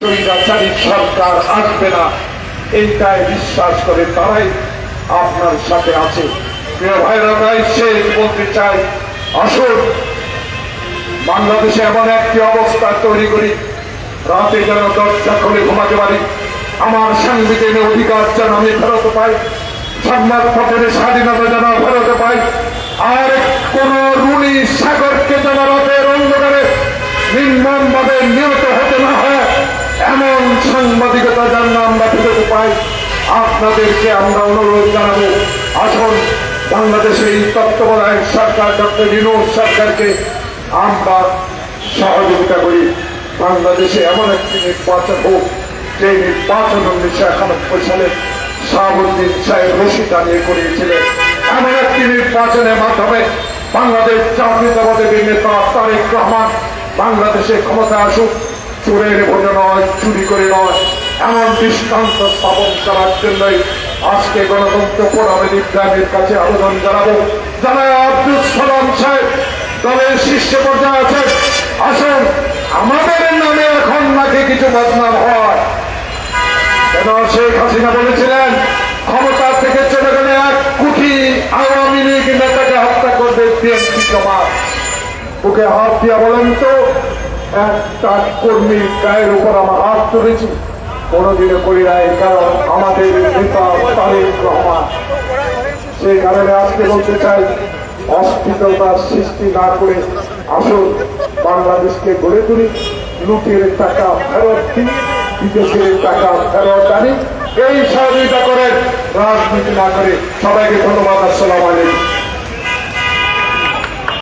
স্বৈরাচারী সরকার আসবে না, এইটাই বিশ্বাস করে তারাই আপনার সাথে আছে। প্রিয় ভাইরা, তাই শেষ বলতে চাই, আসুন বাংলাদেশে এমন একটি অবস্থা তৈরি করি, রাতে যেন দরজা খুলে ঘুমাতে পারি, আমার সাংবিধানিক অধিকার যেন আমি ফেরত পাই, সংবাদ পত্রের স্বাধীনতা যেন ফেরত পাই, আর কোন রুনি সাগরকে যেন রাতের অন্ধকারে নির্মমভাবে নিহত হতে না হয়, এমন সাংবাদিকতা যেন আমরা ফেরত পাই। আপনাদেরকে আমরা অনুরোধ জানাবো, আসুন বাংলাদেশের এই তত্ত্বাবধায়ক সরকার ডক্টর ইউনূস সরকারকে আমরা সহযোগিতা করি। বাংলাদেশে এমন একটি নির্বাচন হোক, যে নির্বাচন 1991 সালে শাহাবুদ্দিন সাহেব রশিদ আলী করিয়েছিলেন। এমন একটি নির্বাচনের মাধ্যমে বাংলাদেশ জাতীয়তাবাদী নেতা তারেক রহমান বাংলাদেশে ক্ষমতা আসুক, চোরের ভোজ নয়, চুরি করে নয়, এমন দৃষ্টান্ত স্থাপন করার জন্যই আজকে গণতন্ত্র ফোরামের ইব্রাহিমের কাছে আবেদন জানাবো। যারা আব্দুল সালাম সাহেব দলের শীর্ষ পর্যায়ে আছেন, আসুন আমাদের নামে এখন নাকি কিছু বদনাম হয়। কেন শেখ হাসিনা বলেছিলেন ক্ষমতা থেকে চলে গেলে 1 কোটি আওয়ামী লীগ নেতাকে হত্যা করবে বিএনপি জামাত। ওকে হাত দিয়া বলেন তো, একটা কর্মীর গায়ের উপর আমার হাত তুলেছি? কোনদিনও করি নাই, কারণ আমাদের নেতা তারেক রহমান। সেই কারণে আজকে বলতে চাই, অস্থিরতার সৃষ্টি না করে আসুন বাংলাদেশকে গড়ে তুলি, লুটের টাকা ফেরত দিন, বিদেশের টাকা ফেরত আনি, এই সহযোগিতা করেন, রাজনীতি না করে। সবাইকে ধন্যবাদ। আসসালামু আলাইকুম।